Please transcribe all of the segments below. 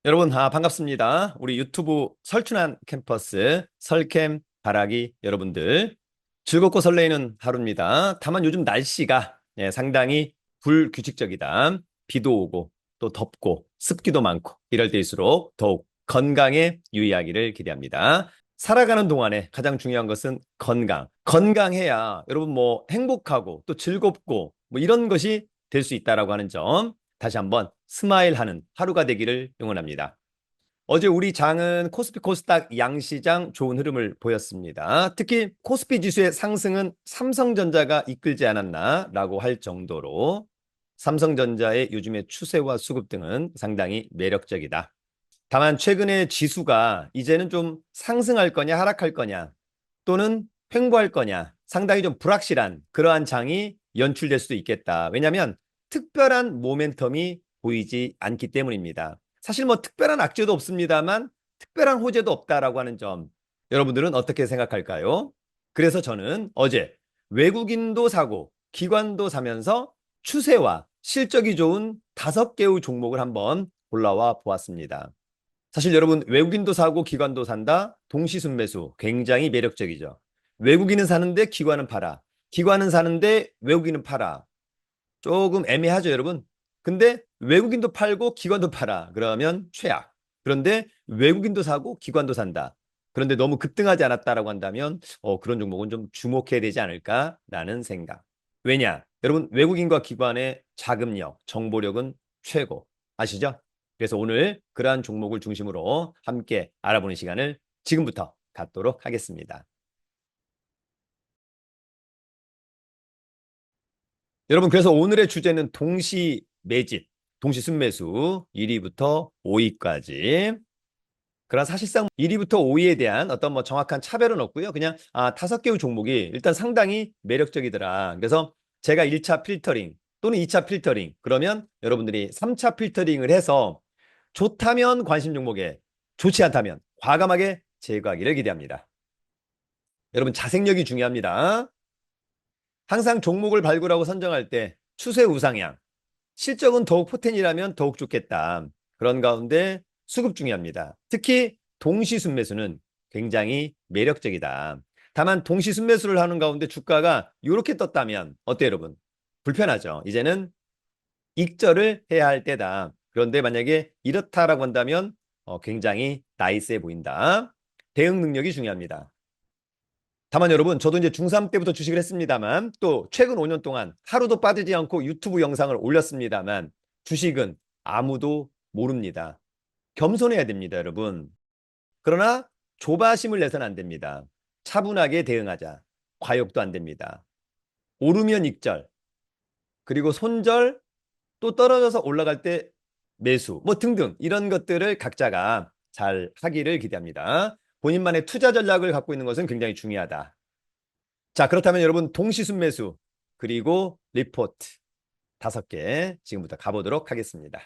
여러분, 반갑습니다. 우리 유튜브 설춘한 캠퍼스 설캠 바라기 여러분들 즐겁고 설레이는 하루입니다. 다만 요즘 날씨가 상당히 불규칙적이다. 비도 오고 또 덥고 습기도 많고 이럴 때일수록 더욱 건강에 유의하기를 기대합니다. 살아가는 동안에 가장 중요한 것은 건강. 건강해야 여러분 뭐 행복하고 또 즐겁고 뭐 이런 것이 될 수 있다라고 하는 점 다시 한번 스마일하는 하루가 되기를 응원합니다. 어제 우리 장은 코스피 코스닥 양시장 좋은 흐름을 보였습니다. 특히 코스피 지수의 상승은 삼성전자가 이끌지 않았나라고 할 정도로 삼성전자의 요즘의 추세와 수급 등은 상당히 매력적이다. 다만 최근에 지수가 이제는 좀 상승할 거냐 하락할 거냐 또는 횡보할 거냐 상당히 좀 불확실한 그러한 장이 연출될 수도 있겠다. 왜냐하면 특별한 모멘텀이 보이지 않기 때문입니다. 사실 뭐 특별한 악재도 없습니다만 특별한 호재도 없다라고 하는 점 여러분들은 어떻게 생각할까요? 그래서 저는 어제 외국인도 사고 기관도 사면서 추세와 실적이 좋은 5개의 종목을 한번 골라와 보았습니다. 사실 여러분 외국인도 사고 기관도 산다. 동시순매수 굉장히 매력적이죠. 외국인은 사는데 기관은 팔아. 기관은 사는데 외국인은 팔아. 조금 애매하죠, 여러분. 근데 외국인도 팔고 기관도 팔아. 그러면 최악. 그런데 외국인도 사고 기관도 산다. 그런데 너무 급등하지 않았다라고 한다면 그런 종목은 좀 주목해야 되지 않을까라는 생각. 왜냐? 여러분 외국인과 기관의 자금력, 정보력은 최고. 아시죠? 그래서 오늘 그러한 종목을 중심으로 함께 알아보는 시간을 지금부터 갖도록 하겠습니다. 여러분, 그래서 오늘의 주제는 동시 매집, 동시 순매수 1위부터 5위까지. 그러나 사실상 1위부터 5위에 대한 어떤 뭐 정확한 차별은 없고요. 그냥 5개의 종목이 일단 상당히 매력적이더라. 그래서 제가 1차 필터링 또는 2차 필터링 그러면 여러분들이 3차 필터링을 해서 좋다면 관심 종목에 좋지 않다면 과감하게 제거하기를 기대합니다. 여러분 자생력이 중요합니다. 항상 종목을 발굴하고 선정할 때 추세 우상향, 실적은 더욱 포텐이라면 더욱 좋겠다. 그런 가운데 수급 중요합니다. 특히 동시순매수는 굉장히 매력적이다. 다만 동시순매수를 하는 가운데 주가가 이렇게 떴다면 어때요, 여러분? 불편하죠. 이제는 익절을 해야 할 때다. 그런데 만약에 이렇다라고 한다면 굉장히 나이스해 보인다. 대응 능력이 중요합니다. 다만 여러분 저도 이제 중3 때부터 주식을 했습니다만 또 최근 5년 동안 하루도 빠지지 않고 유튜브 영상을 올렸습니다만 주식은 아무도 모릅니다. 겸손해야 됩니다, 여러분. 그러나 조바심을 내서는 안 됩니다. 차분하게 대응하자. 과욕도 안 됩니다. 오르면 익절, 그리고 손절, 또 떨어져서 올라갈 때 매수, 뭐 등등 이런 것들을 각자가 잘 하기를 기대합니다. 본인만의 투자 전략을 갖고 있는 것은 굉장히 중요하다. 자, 그렇다면 여러분 동시순매수 그리고 리포트 5개 지금부터 가보도록 하겠습니다.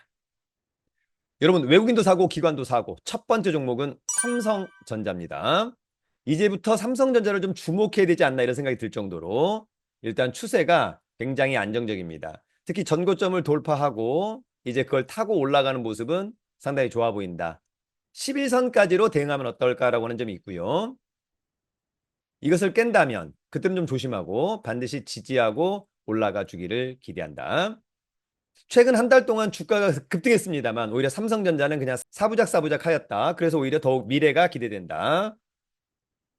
여러분 외국인도 사고 기관도 사고 첫 번째 종목은 삼성전자입니다. 이제부터 삼성전자를 좀 주목해야 되지 않나 이런 생각이 들 정도로 일단 추세가 굉장히 안정적입니다. 특히 전고점을 돌파하고 이제 그걸 타고 올라가는 모습은 상당히 좋아 보인다. 11선까지로 대응하면 어떨까라고 하는 점이 있고요. 이것을 깬다면 그때는 좀 조심하고 반드시 지지하고 올라가 주기를 기대한다. 최근 한 달 동안 주가가 급등했습니다만 오히려 삼성전자는 그냥 사부작 하였다. 그래서 오히려 더욱 미래가 기대된다.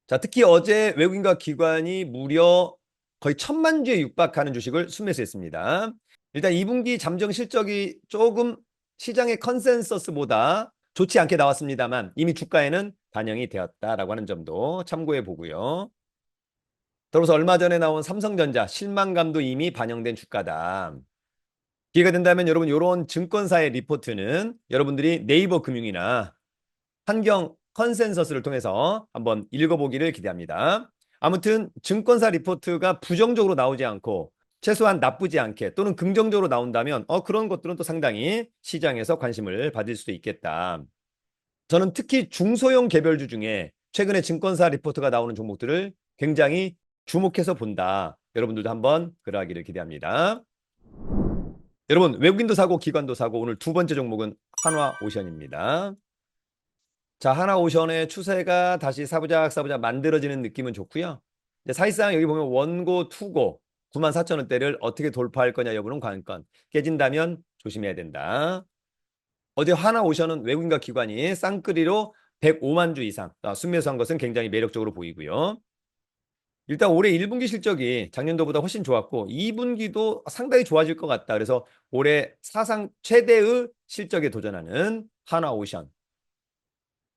자, 특히 어제 외국인과 기관이 무려 거의 1,000만 주에 육박하는 주식을 순매수했습니다. 일단 2분기 잠정 실적이 조금 시장의 컨센서스보다 좋지 않게 나왔습니다만 이미 주가에는 반영이 되었다라고 하는 점도 참고해 보고요. 더불어서 얼마 전에 나온 삼성전자 실망감도 이미 반영된 주가다. 기회가 된다면 여러분 이런 증권사의 리포트는 여러분들이 네이버 금융이나 환경 컨센서스를 통해서 한번 읽어보기를 기대합니다. 아무튼 증권사 리포트가 부정적으로 나오지 않고 최소한 나쁘지 않게 또는 긍정적으로 나온다면 그런 것들은 또 상당히 시장에서 관심을 받을 수도 있겠다. 저는 특히 중소형 개별주 중에 최근에 증권사 리포트가 나오는 종목들을 굉장히 주목해서 본다. 여러분들도 한번 그러하기를 기대합니다. 여러분 외국인도 사고 기관도 사고 오늘 두 번째 종목은 한화오션입니다. 자, 한화오션의 추세가 다시 사부작 만들어지는 느낌은 좋고요. 사실상 여기 보면 원고, 투고 94,000원대를 어떻게 돌파할 거냐 여부는 관건. 깨진다면 조심해야 된다. 어제 한화오션은 외국인과 기관이 쌍끌이로 105만 주 이상 순매수한 것은 굉장히 매력적으로 보이고요. 일단 올해 1분기 실적이 작년도보다 훨씬 좋았고 2분기도 상당히 좋아질 것 같다. 그래서 올해 사상 최대의 실적에 도전하는 한화오션.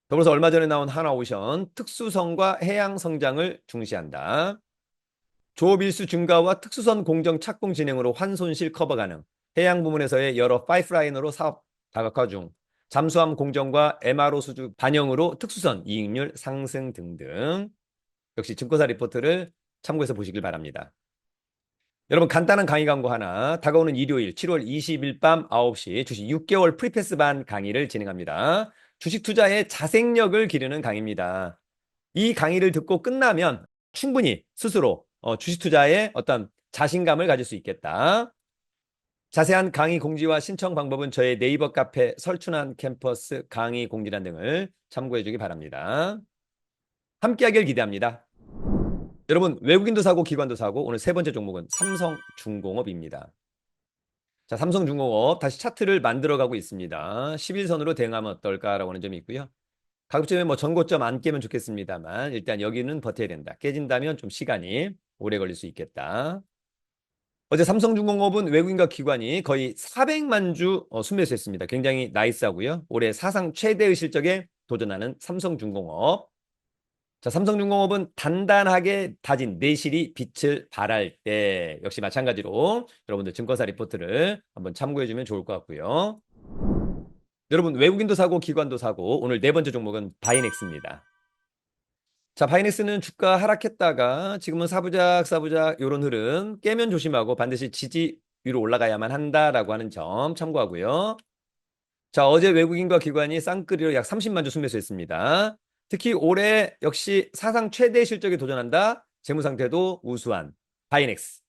더불어서 얼마 전에 나온 한화오션 특수선과 해양 성장을 중시한다. 조업 일수 증가와 특수선 공정 착공 진행으로 환손실 커버 가능. 해양 부문에서의 여러 파이프라인으로 사업 다각화 중. 잠수함 공정과 MRO 수주 반영으로 특수선 이익률 상승 등등. 역시 증권사 리포트를 참고해서 보시길 바랍니다. 여러분 간단한 강의 광고 하나. 다가오는 일요일 7월 20일 밤 9시 주식 6개월 프리패스 반 강의를 진행합니다. 주식 투자의 자생력을 기르는 강의입니다. 이 강의를 듣고 끝나면 충분히 스스로 주식 투자에 어떤 자신감을 가질 수 있겠다. 자세한 강의 공지와 신청 방법은 저의 네이버 카페 설춘한 캠퍼스 강의 공지란 등을 참고해 주기 바랍니다. 함께하길 기대합니다. 여러분 외국인도 사고 기관도 사고 오늘 세 번째 종목은 삼성중공업입니다. 자, 삼성중공업 다시 차트를 만들어가고 있습니다. 11선으로 대응하면 어떨까라고 하는 점이 있고요. 가급적이면 뭐 전고점 안 깨면 좋겠습니다만 일단 여기는 버텨야 된다. 깨진다면 좀 시간이 오래 걸릴 수 있겠다. 어제 삼성중공업은 외국인과 기관이 거의 400만 주 순매수했습니다. 굉장히 나이스하고요. 올해 사상 최대의 실적에 도전하는 삼성중공업. 자, 삼성중공업은 단단하게 다진 내실이 빛을 발할 때 역시 마찬가지로 여러분들 증권사 리포트를 한번 참고해 주면 좋을 것 같고요. 여러분 외국인도 사고 기관도 사고 오늘 네 번째 종목은 바이넥스입니다. 자, 바이넥스는 주가 하락했다가 지금은 사부작 이런 흐름 깨면 조심하고 반드시 지지 위로 올라가야만 한다라고 하는 점 참고하고요. 자, 어제 외국인과 기관이 쌍끌이로 약 30만 주 순매수했습니다. 특히 올해 역시 사상 최대 실적에 도전한다. 재무 상태도 우수한 바이넥스.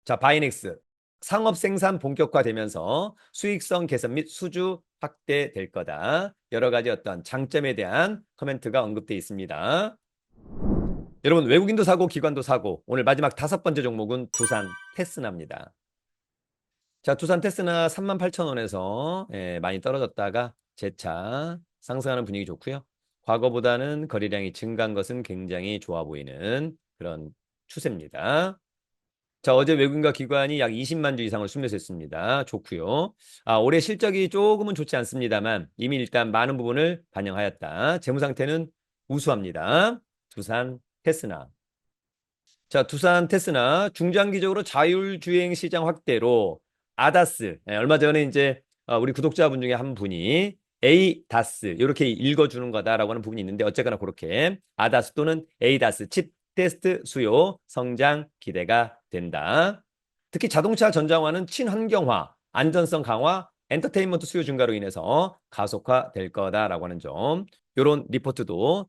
자, 바이넥스. 상업 생산 본격화되면서 수익성 개선 및 수주 확대될 거다. 여러 가지 어떤 장점에 대한 코멘트가 언급되어 있습니다. 여러분 외국인도 사고 기관도 사고 오늘 마지막 다섯 번째 종목은 두산 테스나입니다. 자, 두산 테스나 38,000원에서 많이 떨어졌다가 재차 상승하는 분위기 좋고요. 과거보다는 거래량이 증가한 것은 굉장히 좋아 보이는 그런 추세입니다. 자, 어제 외국인과 기관이 약 20만 주 이상을 순매수했습니다. 좋고요. 올해 실적이 조금은 좋지 않습니다만 이미 일단 많은 부분을 반영하였다. 재무 상태는 우수합니다. 두산 테스나. 자, 두산 테스나 중장기적으로 자율주행 시장 확대로 아다스 얼마 전에 이제 우리 구독자분 중에 한 분이 ADAS 이렇게 읽어주는 거다라고 하는 부분이 있는데 어쨌거나 그렇게 아다스 또는 ADAS 칩 테스트 수요 성장 기대가 된다. 특히 자동차 전장화는 친환경화, 안전성 강화, 엔터테인먼트 수요 증가로 인해서 가속화될 거다라고 하는 점. 이런 리포트도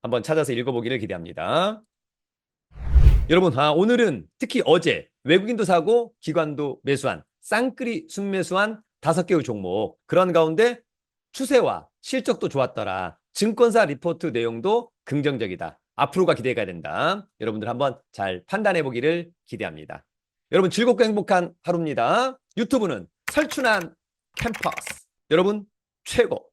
한번 찾아서 읽어보기를 기대합니다. 여러분, 오늘은 특히 어제 외국인도 사고 기관도 매수한 쌍끌이 순매수한 5개의 종목 그런 가운데 추세와 실적도 좋았더라. 증권사 리포트 내용도 긍정적이다. 앞으로가 기대가 된다. 여러분들 한번 잘 판단해 보기를 기대합니다. 여러분 즐겁고 행복한 하루입니다. 유튜브는 설춘한 캠퍼스. 여러분 최고.